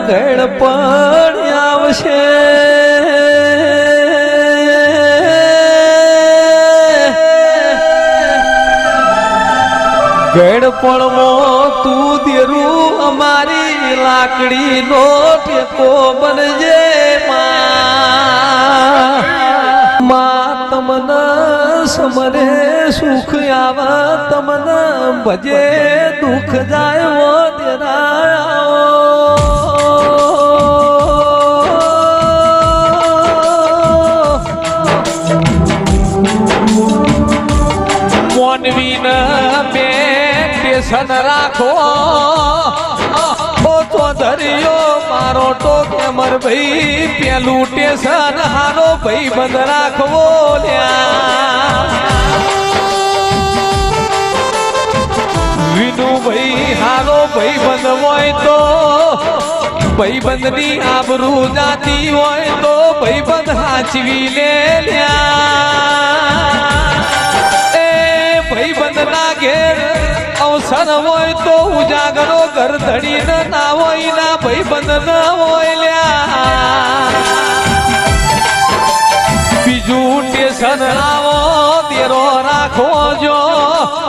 ગળ પણ આવશે ગળપણમાં તું દેરું અમારી લાકડી નો ટેકો બનજે માં તમને સમરે સુખ આવે તમને ભજે દુઃખ જાય ઓ તેરા મોનવીના સન રાખો તો ધર્યો મારો તો કેમર ભાઈ પેલું ટેશન હારો ભાઈ બંધ રાખવો વિનુ ભાઈ હારો ભાઈ બંધ હોય તો ભાઈ બંધ ની આબરૂ જાતી હોય તો ભાઈ બંધ હાચવી લે ભાઈ બંધ ના ઘેર અવસર હોય તો ઉજાગરો ઘર ધડીને ના હોય ના ભાઈ બંધ ના હોય લ્યા બીજું ટેશન આવો તેરો રાખો જો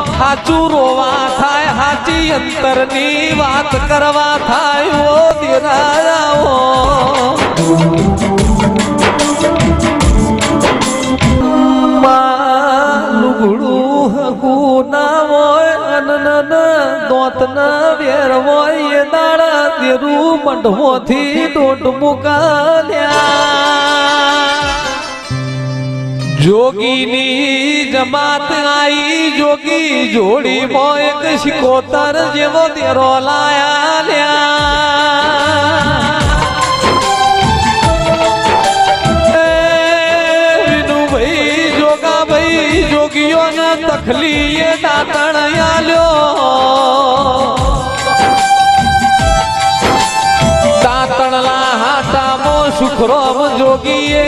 સાચું રોવા થાય સાચી અંતરની વાત કરવા થાય ઓ તેરા આવો લુગડું હકું ના હોય અનન દોત ના વેર હોય એ દાડા તેરું મંડમોથી દોટ મુકાલ્યા જોગીની જમાત આઈ જોગી જોડી મોય એક શિકોતર જેવો તેરો લાયા લ્યા જોગીઓને તખલીએ દાતણ આલ્યો દાતણલા હાટામાં સુખરોમ જોગીએ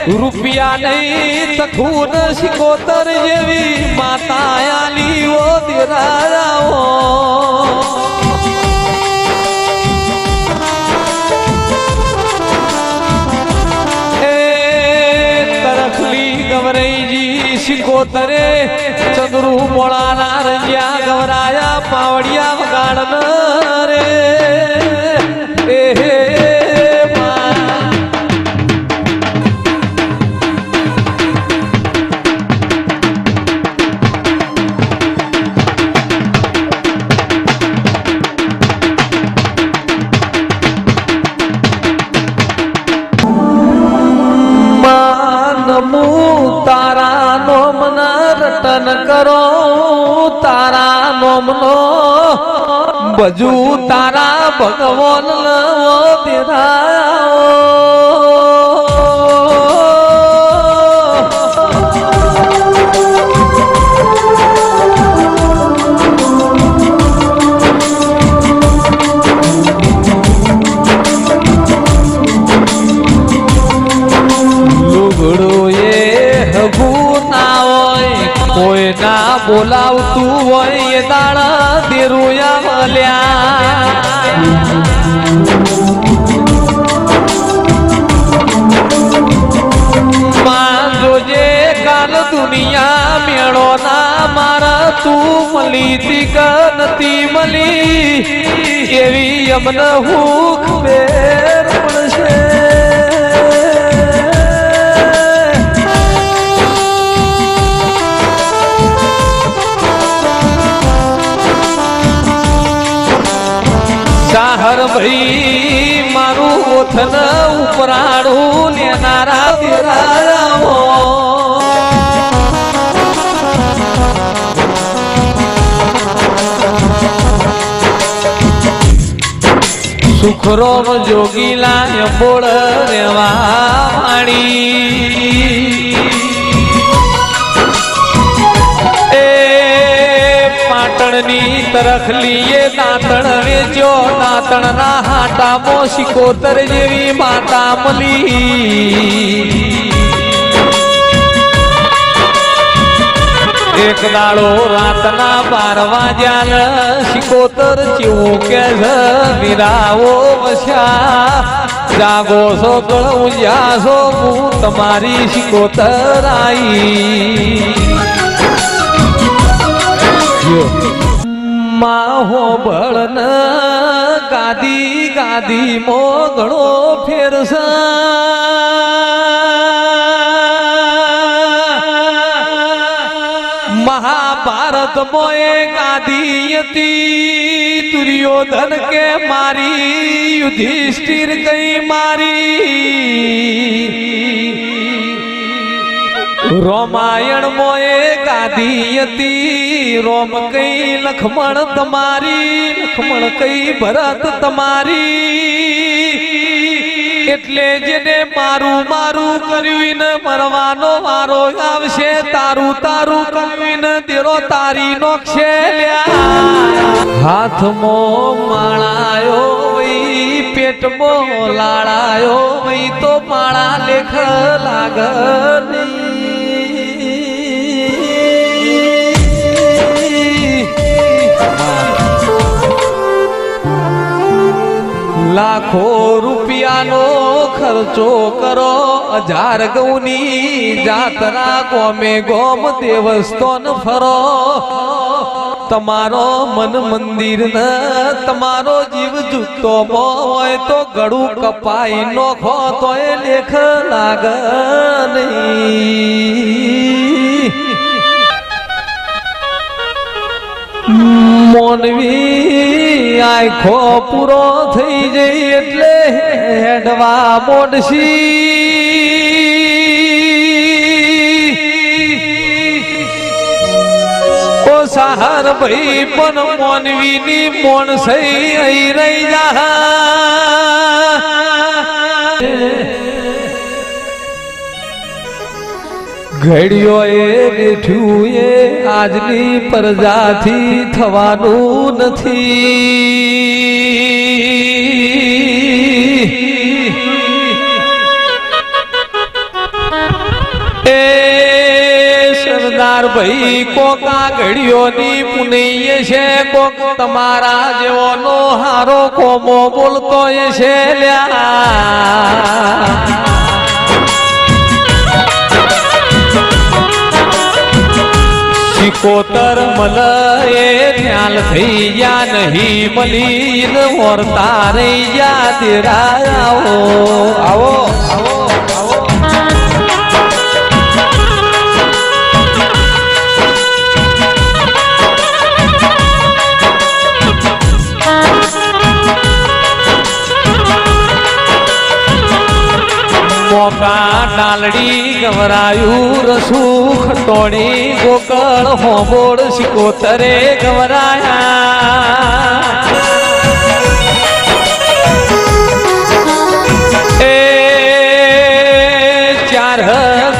રૂપિયા નહીં તખૂન શિકોતર જેવી માતા આલી ઓ દેરાઓ શિકોતરે ચંદ્રુ મોળાના રંગ્યા ગવરાયા પાવડિયા વગાડન રે કરો તારા નોમનો બજુ તારા ભગવાન લવો તેરા કોઈ ના બોલાવતું હોય એ દાડા દેરુયા મળ્યા માં જોજે કાલ દુનિયા મેળો ના મારા તું મળી તી કે નથી મળી એવી અમને હું ખબર પડશે સાહર ભાઈ મારું ઓથન ઉપરાડું લેનારા દેરાઓ સુખરોમ જોગીલા બોળ રેવા વાણી પાટણની તરખલીએ દાંતણ વેચ્યો દાંતણ ના હાટામાં શિકોતર જેવી માતા મળી એક દાડો રાતના 12 વાગ્યા શિકોતર ચેવું કે છે વીરાઓ વસ્યા જાગો છો ગળું છો હું તમારી શિકોતર આઈ માહો બળન ગાદી ગાદી મો ઘણો ફેરસા મહાભારત મોએ ગાદી હતી દુર્યોધન કે મારી યુધિષ્ઠિર કઈ મારી રામાયણ મોએ ગાદી હતી રોમ કઈ લખમણ તમારી લખમણ કઈ ભરત તમારી એટલે જેને મારું મારું કર્યું ને મરવાનો વારો આવશે તારું તારું કર્યું ને દેરો તારી નોખશે હાથમાં માળાયો વઈ પેટમાં લાળાયો વઈ તો માળા લેખ લાગ લાખો રૂપિયાનો ખર્ચો કરો 1000 ગૌની જાત્રા ગોમે ગોમ દેવસ્થાન ફરો તમારો મન મંદિર ન તમારો જીવ જુતો હોય તો ગળું કપાઈ નોખો તોય લેખ લાગ નહીં મોનવી આખો પૂરો થઈ જઈ એટલે હેડવા મોડશી ઓ સહાર ભાઈ પણ મોનવીની મોણ સહી અહીં રહી જા ઘડિયો એ બેઠ્યું એ આજની પ્રજાથી થવાનું નથી એ સરદાર ભાઈ કોકા ઘડિયોની પુનૈય છે કોક તમારા જેવોનો હારો કોમો બોલતો છે લ્યા શિકોતર મલ એ ન્યાલ થઈ ગયા નહીં મલીન મોરતા રહી ગયા તેરા આવો આવો આવો મોકા ડાલડી ગવરાયું રસું ખટોણી ગોકળ હોંબોળ શિકોતરે ગવરાયા એ 4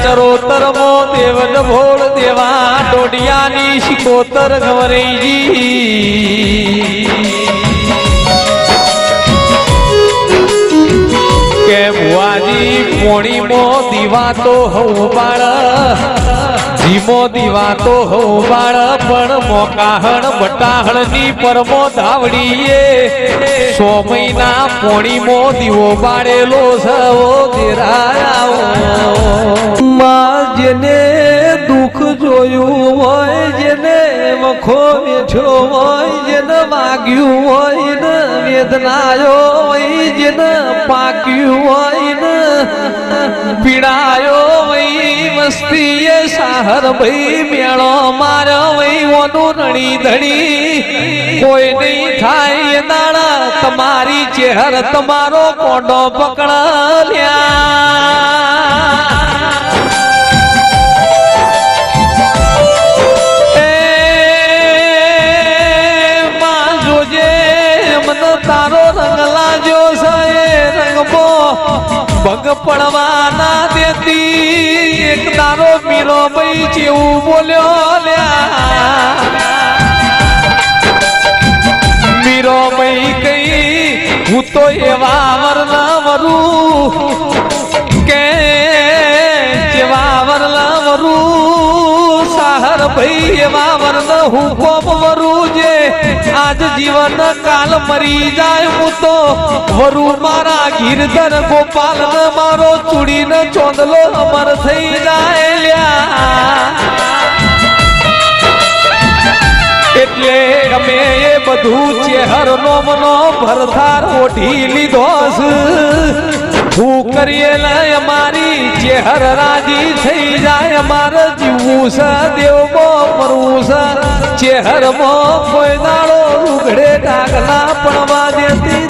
ચરોતરમો દેવન ભોળ દેવા ડોડિયાની શિકોતર ગવરેજી કે ભુવાજી પોણીમો દીવાતો હઉ બાળ ધીમો દીવાતો હઉ બાળ પણ મોકાહણ બટાહણની પરમો ધાવડીએ 100 મહિના પોણીમો દીવો બાળેલો સવો દેરાયા માં જેને દુઃખ જોયું હોય જેને વખો વેઠ્યો હોય જેને વાગ્યું હોય ને વેદનાયો હોય જેને પાક્યું હોય ને પીડાયો વઈ મસ્તીએ સાહર ભાઈ મેળો માર્યો વઈ ઓનું રણી ધણી કોઈ નહીં થાય દાડા તમારી ચહેર તમારો કોડો પકડ લ્યા તારો રંગ લાજો છે રંગમો ભગ પડવાના દેતી એક તારો મીરો ભાઈ જેવું બોલ્યો લ્યા મીરો ભાઈ કઈ હું તો એવા વરના વરું કે જેવા વરના વરું સાહર ભાઈ એવા વરન હું કોમ વરું જે આજ જીવન કાલ મરી જાય હું તો વરુ મારા ગીરધર ગોપાલ ને મારો ચૂડી ને ચોંદલો અમર થઈ જાય લ્યા એટલે અમે એ બધું ચેહર નો મનો ભરથાર ઓઢી લીધો હું કરીએ અમારી ચેહર રાજી થઈ જાય અમારે જીવવું છે દેવમાં મરવું છે ચેહરમાં કોઈ દાડો ઉઘડે ડાગલા પડવા દેતી